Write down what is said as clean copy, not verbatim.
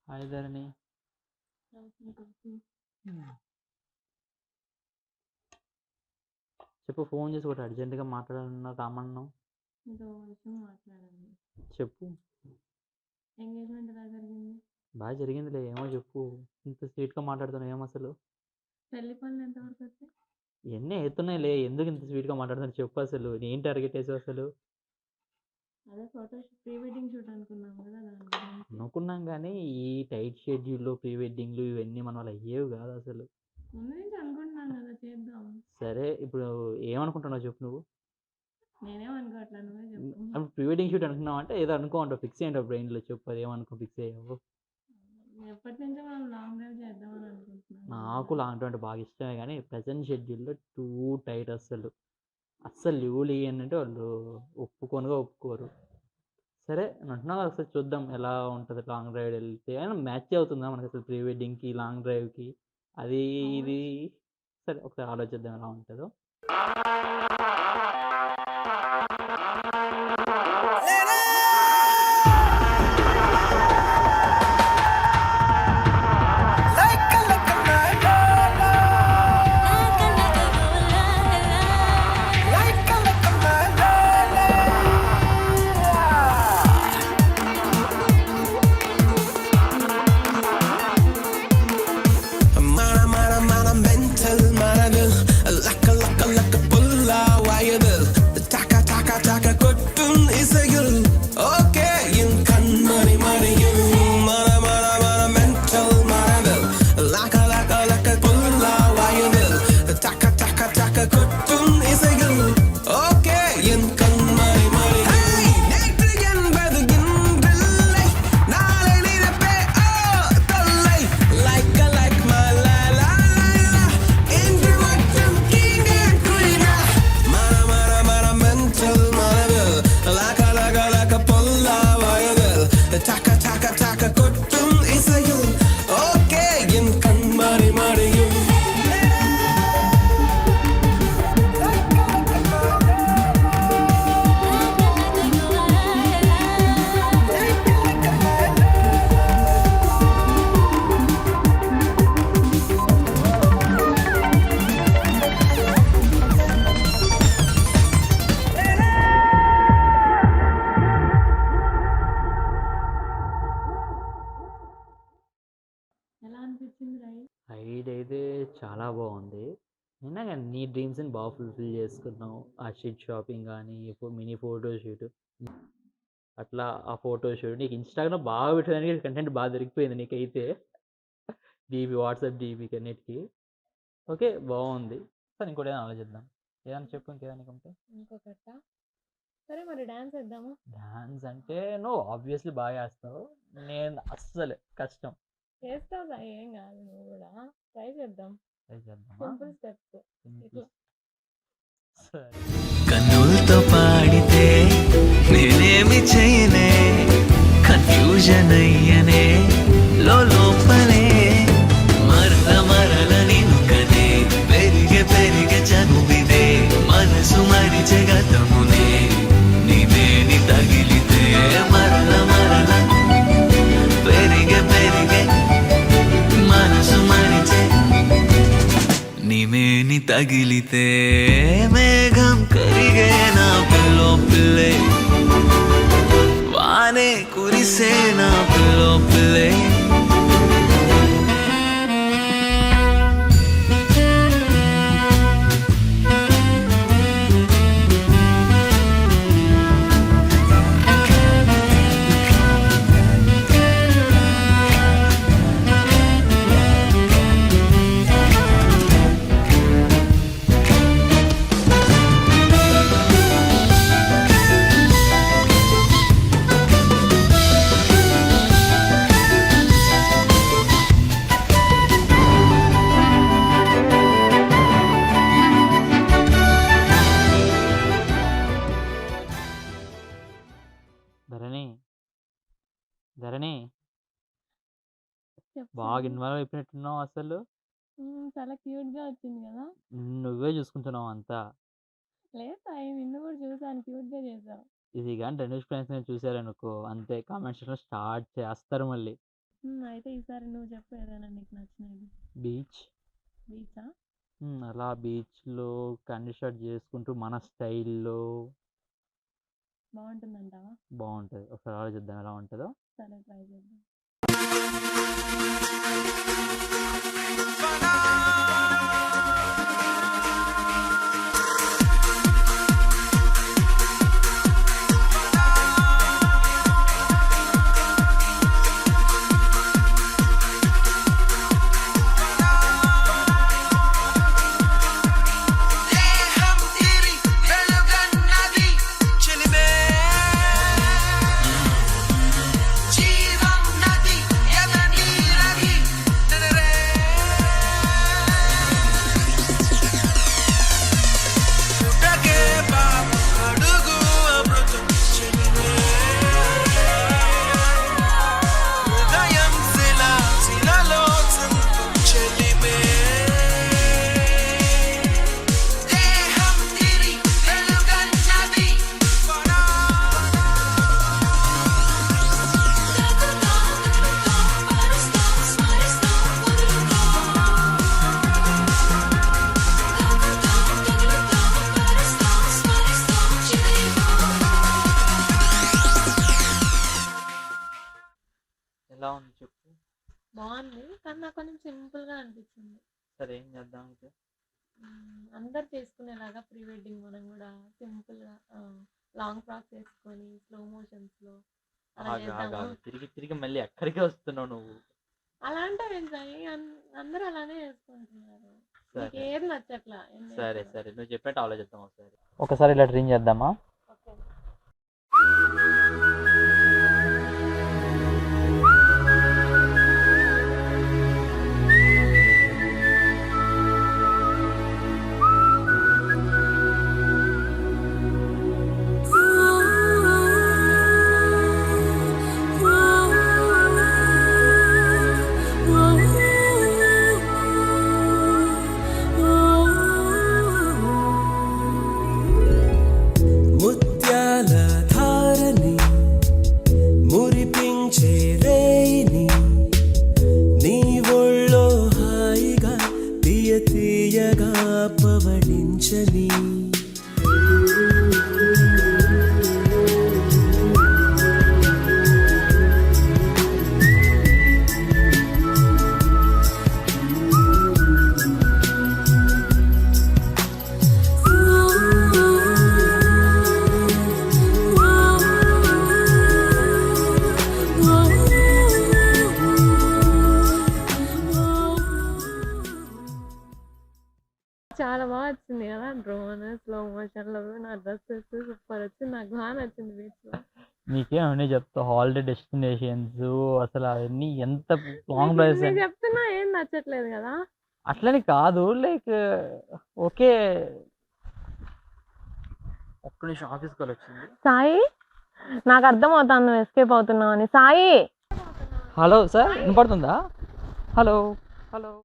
Hi ధరణి. చెప్పు, phone చేసి ఒకటి అర్జెంటుగా మాట్లాడాలన్నా రామన్నావు. మీతో ఒక విషయం మాట్లాడాలి. చెప్పు. ఎంగేజ్మెంట్ ఎలా జరిగింది? బాగా జరిగిందిలే. ఏమో చెప్పు, ఇంత స్వీట్గా మాట్లాడుతున్నావు ఏం అసలు? పెళ్లి పనులు ఎంతవరకు వచ్చాయి? ఇవన్నీ అవుతున్నాయిలే, ఎందుకు ఇంత స్వీట్గా మాట్లాడుతున్నావు చెప్పు. అసలు నేను టార్గెట్ వేసావు అసలు? అదే ఫోటో ప్రీ వెడ్డింగ్ షూట్ అనుకున్నాం కదా, దాని గురించి. అనుకున్నాం కానీ ఈ టైట్ షెడ్యూల్లో ప్రీ వెడ్డింగ్లు ఇవన్నీ మన వల్ల అయ్యేవి కాదు అసలు. ముందు నుంచి అనుకుంటున్నాం కదా చేద్దాం. సరే, ఇప్పుడు ఏమనుకుంటున్నావు చెప్పు నువ్వు. నేనేమనుకోవట్లా, నువ్వే చెప్పు. అప్పుడు ప్రీ వెడ్డింగ్ షూట్ అనుకున్నావు అంటే ఏదో అనుకోంటావు, ఫిక్స్ అయ్యింటావు బ్రెయిన్లో. చెప్పు, అది ఏమనుకో ఫిక్స్ అయ్యావు. ఎప్పటి నుంచో మనం లాంగ్ డ్రైవ్ చేద్దామని అనుకుంటున్నాం. నాకు లాంగ్ డ్రైవ్ అంటే బాగా ఇష్టమే కానీ ప్రజెంట్ షెడ్యూల్లో టూ టైట్ అస్సలు. అస్సలు లీవులు ఇవ్వనంటే వాళ్ళు ఒప్పుకోరు. సరే అంటున్నావు కదా, ఒకసారి చూద్దాం ఎలా ఉంటుంది లాంగ్ డ్రైవ్ వెళ్తే. అయినా మ్యాచ్ అవుతుందా మనకి అసలు ప్రీ వెడ్డింగ్కి లాంగ్ డ్రైవ్కి? అది ఇది సరే ఒకసారి ఆలోచిద్దాం ఎలా ఉంటుందో. ఎలా అనిపించింది రైడ్? రైడ్ అయితే చాలా బాగుంది. నిన్న నీ డ్రీమ్స్ని బాగా ఫుల్ఫిల్ చేసుకున్నావు. ఆ షీట్ షాపింగ్ కానీ, మినీ ఫోటో షూట్, అట్లా ఆ ఫోటో షూట్ నీకు ఇన్స్టాగ్రామ్ బాగా పెట్టడానికి కంటెంట్ బాగా దొరికిపోయింది నీకైతే. డీబీ వాట్సాప్ డీబీకి అన్నిటికీ. ఓకే, బాగుంది. సరే ఇంకోటి ఏదైనా ఆలోచిద్దాం. ఏదైనా చెప్పు, ఇంకేదానికి ఉంటే. ఇంకొకట. సరే మరి డాన్స్ వేద్దామా? డాన్స్ అంటే నువ్వు ఆబ్వియస్లీ బాగా వేస్తావు, నేను అస్సలు కష్టం. చేస్తావుగా, ఏం కాదు, నువ్వు కూడా ట్రై చేద్దాం. ట్రై చేద్దామా? Simple steps. సరే. కన్నులతో పాడితే నేనేమి చేయనే, కన్ఫ్యూజన్ అయ్యనే లోపలే. మరల నిన్ను కనే పెరిగే చనువిదే, మనసు మరిచే గతమునే నీవేని తగిలితే. మరల పెరిగే మనసు మరిచే నీవేని తగిలితే. మేఘం కరిగే నా పిల్లే, వానే కురిసే నా పిల్లే. ధరణి బాగా ఇన్వాల్వ్ అయిపోయినట్టున్నావు అసలు. చాలా క్యూట్ గా వచ్చింది కదా. నువ్వే చూసుకుంటున్నావు అంతా. లేదు సాయి, నిన్ను కూడా చూసాను, క్యూట్ గా చేసావు. ఇది కానీ ధనుష్ ఫ్రెండ్స్ నేను చూసారనుకో అంతే కామెంట్ సెక్షన్ స్టార్ట్ చేస్తారు మళ్ళీ. అయితే ఈసారి నువ్వు చెప్పు ఏదైనా నీకు నచ్చినది. బీచ్ బీచా? అలా బీచ్లో కండి షర్ట్ చేసుకుంటూ మన స్టైల్లో బాగుంటుందంటావా? బాగుంటుంది. ఒకసారి ఆలోచిద్దాం ఎలా ఉంటుందో. సరే ట్రై చేద్దాం. ఎలా ఉంది చెప్పు. బాగుంది కానీ నాకు కొంచెం సింపుల్గా అనిపించింది. సరే ఏం చేద్దాం అయితే. అందరు చేసుకునేలాగా ప్రీ వెడ్డింగ్ మనం కూడా సింపుల్గా లాంగ్ ఫ్రాక్స్ వేసుకొని స్లో మోషన్స్లో అలా చేద్దాము. తిరిగి తిరిగి మళ్ళీ ఎక్కడికే వస్తున్నావు నువ్వు. అలా అంటే అందరూ అలానే వేసుకుంటున్నారు. నీకు ఏది నచ్చట్లా. సరే సరే నువ్వు చెప్పేట్టు ఆలోచిద్దాం ఒకసారి. ఒకసారి ఇలా డ్రీమ్ చేద్దామా. ఓకే. ముత్యాల ధారని మురిపించే రేయిని నీ ఒళ్ళో హాయిగా తీయ తీయగా పవళించని చాలా బాగా వచ్చింది కదా డ్రోన్ స్లో మోషన్లో. నా డ్రెస్సెస్ సూపర్ వచ్చింది. నాకు బాగా నచ్చింది బీచ్లో. నీకేం అన్నీ చెప్తా హాలిడే డెస్టినేషన్స్ అసలు అవన్నీ ఎంత లాంగ్ డ్రైవ్స్. నేను చెప్తున్నా ఏం నచ్చట్లేదు కదా. అట్లని కాదు లైక్ ఓకే. ఒక్క నిమిషం ఆఫీస్ కాల్ వచ్చింది. సాయి నాకు అర్థమవుతాను నువ్వు ఎస్కేప్ అవుతున్నావు అని. సాయి హలో సార్ వినపడుతుందా. Hello hello